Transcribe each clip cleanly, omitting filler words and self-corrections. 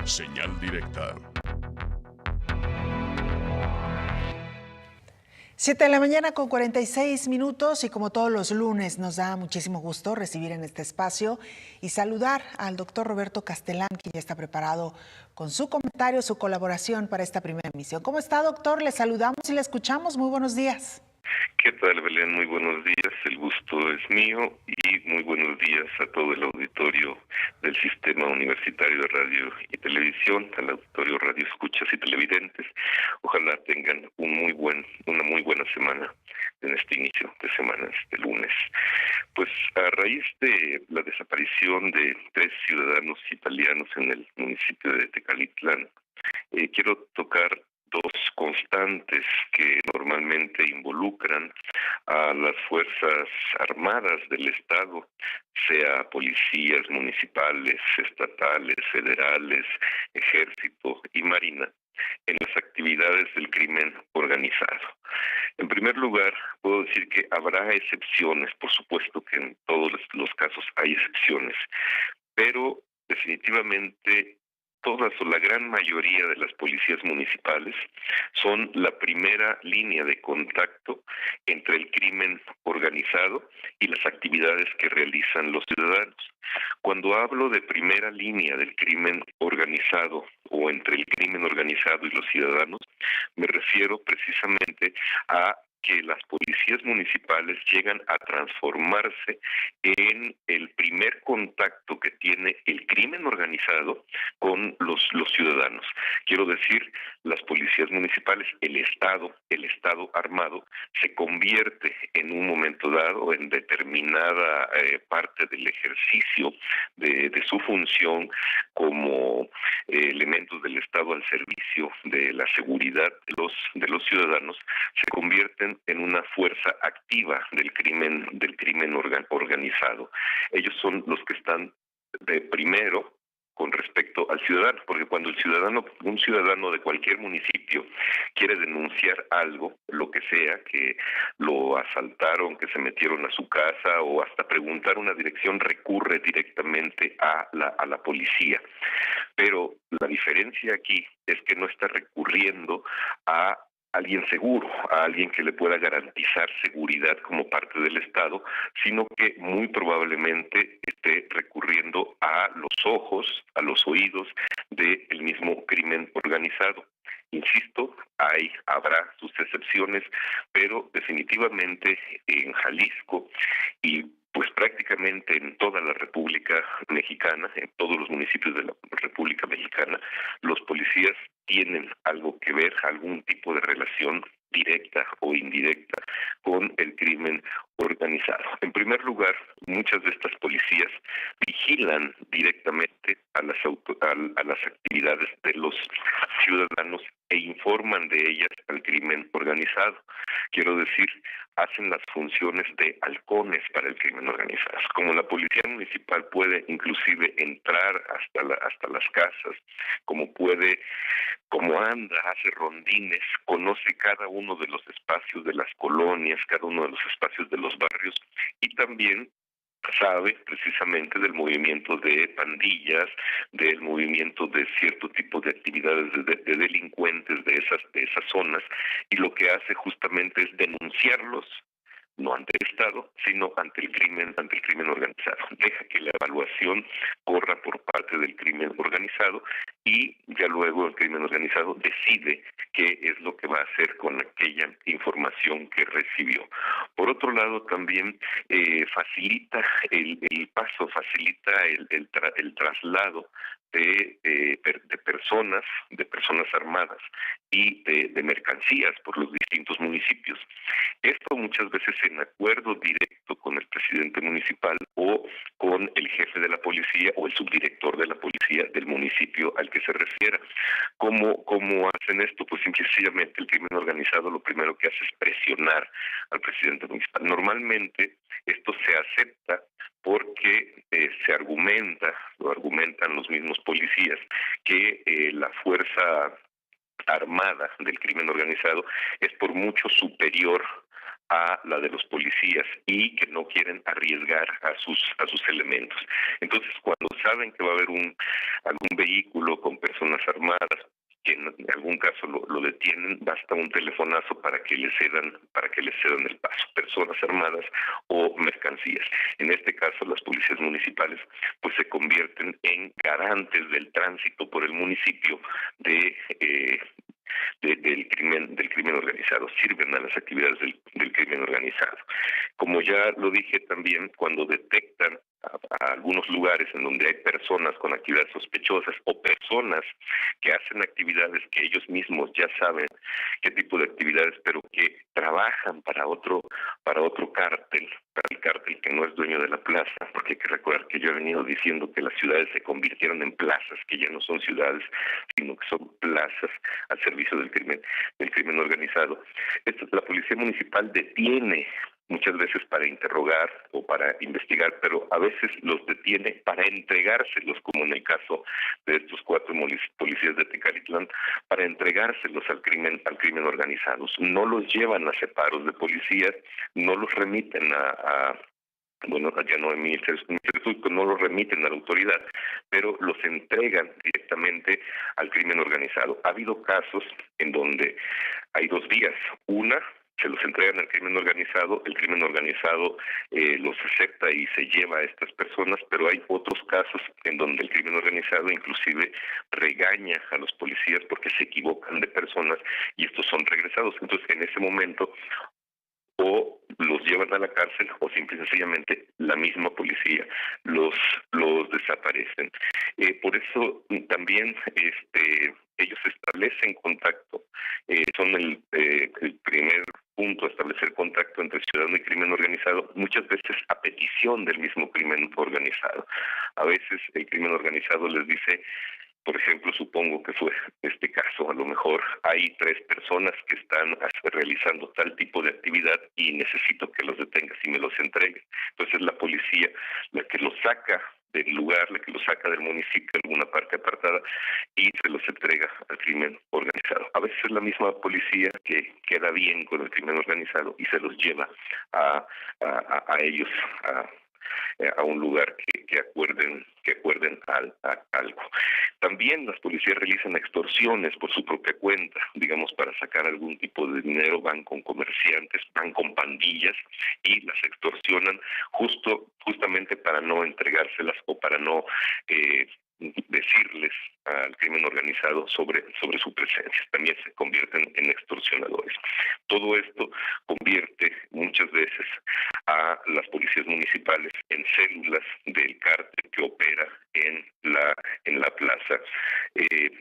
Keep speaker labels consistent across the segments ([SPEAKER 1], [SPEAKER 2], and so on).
[SPEAKER 1] Señal directa.
[SPEAKER 2] 7 de la mañana con 46 minutos y como todos los lunes nos da muchísimo gusto recibir en este espacio y saludar al doctor Roberto Castelán, quien ya está preparado con su comentario, su colaboración para esta primera emisión. ¿Cómo está, doctor? Le saludamos y le escuchamos. Muy buenos días.
[SPEAKER 3] ¿Qué tal, Belén? Muy buenos días, el gusto es mío y muy buenos días a todo el auditorio del Sistema Universitario de Radio y Televisión, al auditorio Radio Escuchas y Televidentes. Ojalá tengan una muy buena semana en este inicio de semana, este lunes. Pues a raíz de la desaparición de 3 ciudadanos italianos en el municipio de Tecalitlán, quiero tocar 2 constantes que normalmente involucran a las Fuerzas Armadas del Estado, sea policías municipales, estatales, federales, ejército y marina, en las actividades del crimen organizado. En primer lugar, puedo decir que habrá excepciones, por supuesto que en todos los casos hay excepciones, pero definitivamente todas o la gran mayoría de las policías municipales son la primera línea de contacto entre el crimen organizado y las actividades que realizan los ciudadanos. Cuando hablo de primera línea del crimen organizado o entre el crimen organizado y los ciudadanos, me refiero precisamente a que las policías municipales llegan a transformarse en el primer contacto que tiene el crimen organizado con los ciudadanos. Quiero decir, las policías municipales, el Estado armado, se convierte en un momento dado en determinada parte del ejercicio de su función como elementos del Estado al servicio de la seguridad de los ciudadanos, se convierten en una fuerza activa del crimen organizado. Ellos son los que están de primero con respecto al ciudadano, porque cuando un ciudadano de cualquier municipio quiere denunciar algo, lo que sea, que lo asaltaron, que se metieron a su casa o hasta preguntar una dirección, recurre directamente a la policía. Pero la diferencia aquí es que no está recurriendo a alguien seguro, a alguien que le pueda garantizar seguridad como parte del Estado, sino que muy probablemente esté recurriendo a los ojos, a los oídos del mismo crimen organizado. Insisto, habrá sus excepciones, pero definitivamente en Jalisco y pues prácticamente en toda la República Mexicana, en todos los municipios de la República Mexicana, los policías tienen algo que ver, algún tipo de relación directa o indirecta con el crimen organizado. En primer lugar, muchas de estas policías vigilan directamente a las actividades de los ciudadanos e informan de ellas al crimen organizado. Quiero decir, hacen las funciones de halcones para el crimen organizado. Como la policía municipal puede inclusive entrar hasta las casas, como anda, hace rondines, conoce cada uno de los espacios de las colonias, cada uno de los espacios de los barrios y también sabe precisamente del movimiento de pandillas, del movimiento de cierto tipo de actividades de delincuentes de esas zonas, y lo que hace justamente es denunciarlos, no ante el Estado, sino ante el crimen organizado. Deja que la evaluación corra por parte del crimen organizado y ya luego el crimen organizado decide qué es lo que va a hacer con aquella información que recibió. Por otro lado, también facilita el paso, facilita el traslado de personas armadas y de mercancías por los distintos municipios. Esto muchas veces en acuerdo directo con el presidente municipal o con el jefe de la policía o el subdirector de la policía del municipio al que se refiera. ¿Cómo hacen esto? Pues sencillamente el crimen organizado lo primero que hace es presionar al presidente municipal. Normalmente esto se acepta porque lo argumentan los mismos policías, que la fuerza armada del crimen organizado es por mucho superior a la de los policías y que no quieren arriesgar a sus elementos. Entonces, cuando saben que va a haber algún vehículo con personas armadas, que en algún caso lo detienen, basta un telefonazo para que les cedan el paso, personas armadas o mercancías. En este caso, las policías municipales pues se convierten en garantes del tránsito por el municipio del crimen organizado, sirven a las actividades del crimen organizado. Como ya lo dije también, cuando detectan a algunos lugares en donde hay personas con actividades sospechosas o personas que hacen actividades que ellos mismos ya saben qué tipo de actividades, pero que trabajan para otro cártel, para el cártel que no es dueño de la plaza, porque hay que recordar que yo he venido diciendo que las ciudades se convirtieron en plazas, que ya no son ciudades, sino que son plazas al servicio del crimen organizado. La policía municipal detiene muchas veces para interrogar o para investigar, pero a veces los detiene para entregárselos, como en el caso de estos 4 policías de Tecalitlán, para entregárselos al crimen organizado. No los llevan a separos de policías, no los remiten ya no en Ministerio Público, no los remiten a la autoridad, pero los entregan directamente al crimen organizado. Ha habido casos en donde hay 2 vías. Una, se los entregan al crimen organizado, el crimen organizado los acepta y se lleva a estas personas, pero hay otros casos en donde el crimen organizado inclusive regaña a los policías porque se equivocan de personas y estos son regresados. Entonces, en ese momento, o los llevan a la cárcel o simple y sencillamente la misma policía los desaparecen. Por eso también ellos establecen contacto, son el primer punto a establecer contacto entre ciudadano y crimen organizado, muchas veces a petición del mismo crimen organizado. A veces el crimen organizado les dice, por ejemplo, supongo que fue este caso, a lo mejor hay 3 personas que están realizando tal tipo de actividad y necesito que los detengas y me los entregues. Entonces la policía, la que los saca del lugar, la que los saca del municipio, de alguna parte apartada, y se los entrega al crimen organizado. A veces es la misma policía que queda bien con el crimen organizado y se los lleva a ellos a un lugar que acuerden algo. También las policías realizan extorsiones por su propia cuenta, digamos, para sacar algún tipo de dinero, van con comerciantes, van con pandillas y las extorsionan justamente para no entregárselas o para no decirles al crimen organizado sobre su presencia. También se convierten en extorsionadores. Todo esto convierte muchas veces a las policías municipales en células del cártel que opera en la plaza.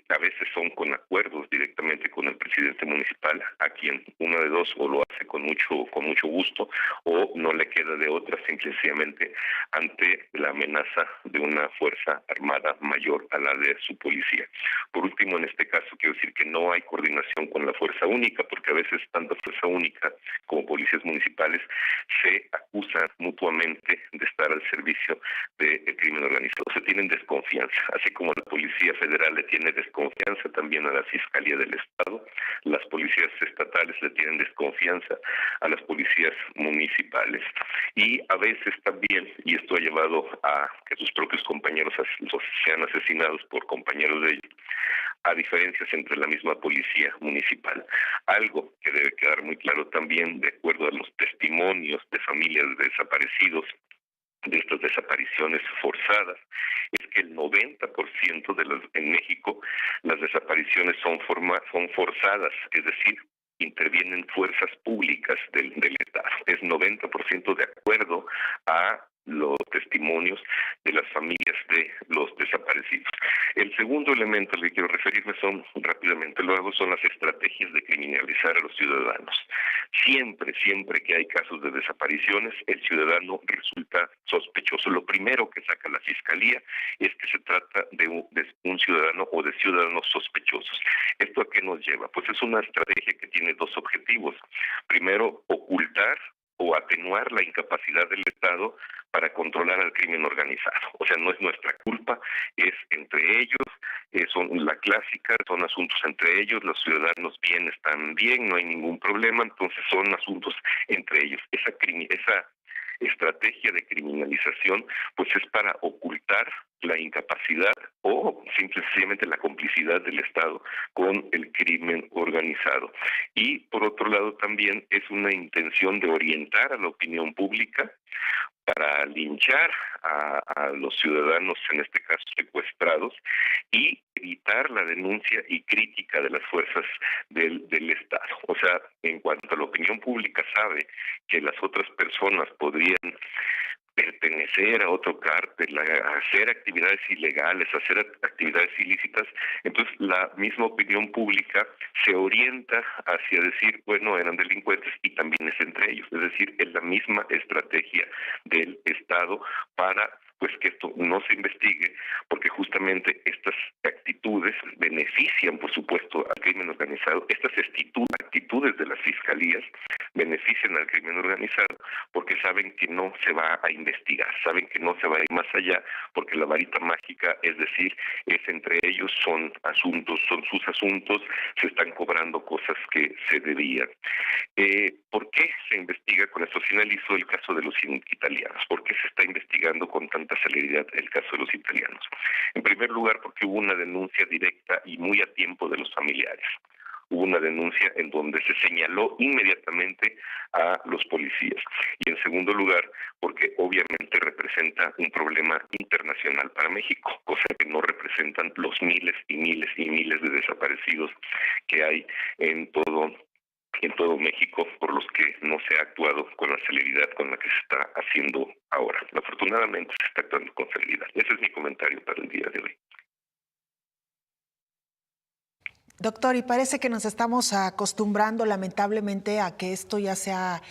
[SPEAKER 3] A veces son con acuerdos directamente con el presidente municipal, a quien una de dos o lo hace con mucho gusto o no le queda de otra, simplemente ante la amenaza de una fuerza armada mayor a la de su policía. Por último, en este caso quiero decir que no hay coordinación con la fuerza única, porque a veces tanto fuerza única como policías municipales se acusan mutuamente de estar al servicio del crimen organizado. Se tienen desconfianza, así como la Policía Federal le tiene desconfianza también a la Fiscalía del Estado, las policías estatales le tienen desconfianza a las policías municipales. Y a veces también, y esto ha llevado a que sus propios compañeros sean asesinados por compañeros de ellos, a diferencias entre la misma policía municipal. Algo que debe quedar muy claro también, de acuerdo a los testimonios de familias de desaparecidos, de estas desapariciones forzadas, es que el 90% en México las desapariciones son forzadas, es decir, intervienen fuerzas públicas del Estado. Es 90% de acuerdo a los testimonios de las familias de los desaparecidos. El segundo elemento al que quiero referirme rápidamente son las estrategias de criminalizar a los ciudadanos. Siempre que hay casos de desapariciones, el ciudadano resulta sospechoso. Lo primero que saca la Fiscalía es que se trata de un ciudadano o de ciudadanos sospechosos. ¿Esto a qué nos lleva? Pues es una estrategia que tiene 2 objetivos. Primero, ocultar o atenuar la incapacidad del Estado para controlar al crimen organizado. O sea, no es nuestra culpa, es entre ellos, son la clásica, son asuntos entre ellos, los ciudadanos bien están bien, no hay ningún problema, entonces son asuntos entre ellos. Esa estrategia de criminalización pues es para ocultar la incapacidad o simplemente la complicidad del Estado con el crimen organizado. Y por otro lado también es una intención de orientar a la opinión pública para linchar a los ciudadanos, en este caso secuestrados, y evitar la denuncia y crítica de las fuerzas del Estado. O sea, en cuanto a la opinión pública sabe que las otras personas podrían pertenecer a otro cártel, a hacer actividades ilegales, a hacer actividades ilícitas, entonces la misma opinión pública se orienta hacia decir, bueno, eran delincuentes y también es entre ellos, es decir, es la misma estrategia del Estado para pues que esto no se investigue, porque justamente estas actitudes benefician, por supuesto, al crimen organizado. Estas actitudes de las fiscalías benefician al crimen organizado porque saben que no se va a investigar, saben que no se va a ir más allá, porque la varita mágica, es decir, es entre ellos, son sus asuntos, se están cobrando cosas que se debían. ¿Por qué se investiga con esto? Finalizó el caso de los italianos. ¿Por qué se está investigando con tanta celeridad el caso de los italianos? En primer lugar, porque hubo una denuncia directa y muy a tiempo de los familiares. Hubo una denuncia en donde se señaló inmediatamente a los policías. Y en segundo lugar, porque obviamente representa un problema internacional para México, cosa que no representan los miles y miles y miles de desaparecidos que hay en todo México, por los que no se ha actuado con la celeridad con la que se está haciendo ahora. Afortunadamente se está actuando con celeridad. Ese es mi comentario para el día de hoy.
[SPEAKER 2] Doctor, y parece que nos estamos acostumbrando lamentablemente a que esto ya sea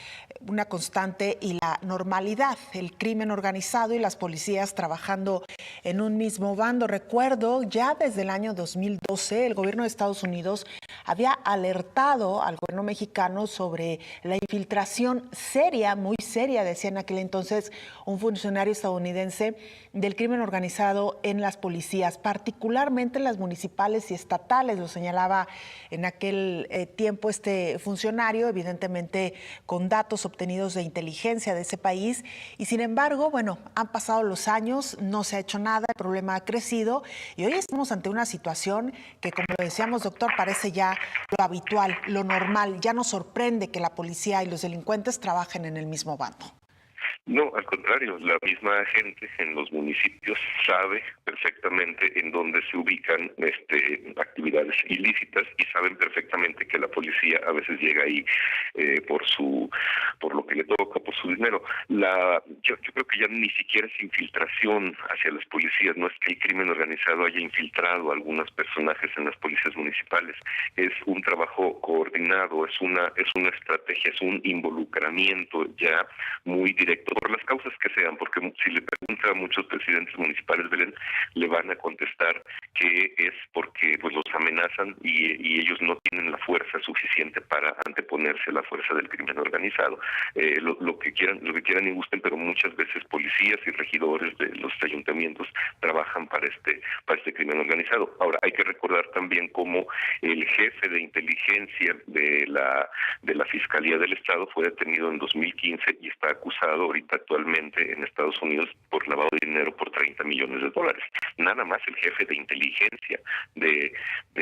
[SPEAKER 2] una constante y la normalidad, el crimen organizado y las policías trabajando en un mismo bando. Recuerdo, ya desde el año 2012, el gobierno de Estados Unidos había alertado al gobierno mexicano sobre la infiltración seria, muy seria, decía en aquel entonces un funcionario estadounidense, del crimen organizado en las policías, particularmente en las municipales y estatales, lo señalaba en aquel tiempo este funcionario, evidentemente con datos obtenidos de inteligencia de ese país, y sin embargo, bueno, han pasado los años, no se ha hecho nada, el problema ha crecido y hoy estamos ante una situación que, como lo decíamos, doctor, parece ya lo habitual, lo normal. Ya nos sorprende que la policía y los delincuentes trabajen en el mismo bando.
[SPEAKER 3] No, al contrario, la misma gente en los municipios sabe perfectamente en dónde se ubican actividades ilícitas y saben perfectamente que la policía a veces llega ahí por lo que le toca, por su dinero. Yo creo que ya ni siquiera es infiltración hacia las policías, no es que el crimen organizado haya infiltrado a algunos personajes en las policías municipales, es un trabajo coordinado, es una estrategia, es un involucramiento ya muy directo, por las causas que sean, porque si le pregunta a muchos presidentes municipales, Belén, le van a contestar que es porque pues los amenazan y ellos no tienen la fuerza suficiente para anteponerse a la fuerza del crimen organizado. Lo que quieran y gusten, pero muchas veces policías y regidores de los ayuntamientos trabajan para este crimen organizado. Ahora, hay que recordar también cómo el jefe de inteligencia de la Fiscalía del Estado fue detenido en 2015 y está acusado ahorita actualmente en Estados Unidos por lavado de dinero por $30 millones. Nada más el jefe de inteligencia de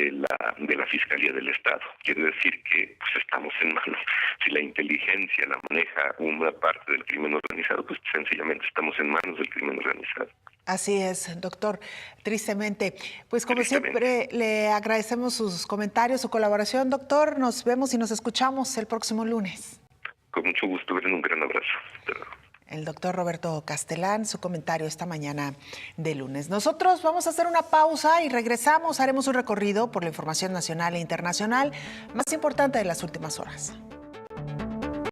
[SPEAKER 3] la Fiscalía del Estado. Quiere decir que pues estamos en manos. Si la inteligencia la maneja una parte del crimen organizado, pues sencillamente estamos en manos del crimen organizado.
[SPEAKER 2] Así es, doctor, tristemente. Pues como siempre, le agradecemos sus comentarios, su colaboración, doctor. Nos vemos y nos escuchamos el próximo lunes.
[SPEAKER 3] Con mucho gusto, un gran abrazo.
[SPEAKER 2] El doctor Roberto Castelán, su comentario esta mañana de lunes. Nosotros vamos a hacer una pausa y regresamos. Haremos un recorrido por la información nacional e internacional más importante de las últimas horas.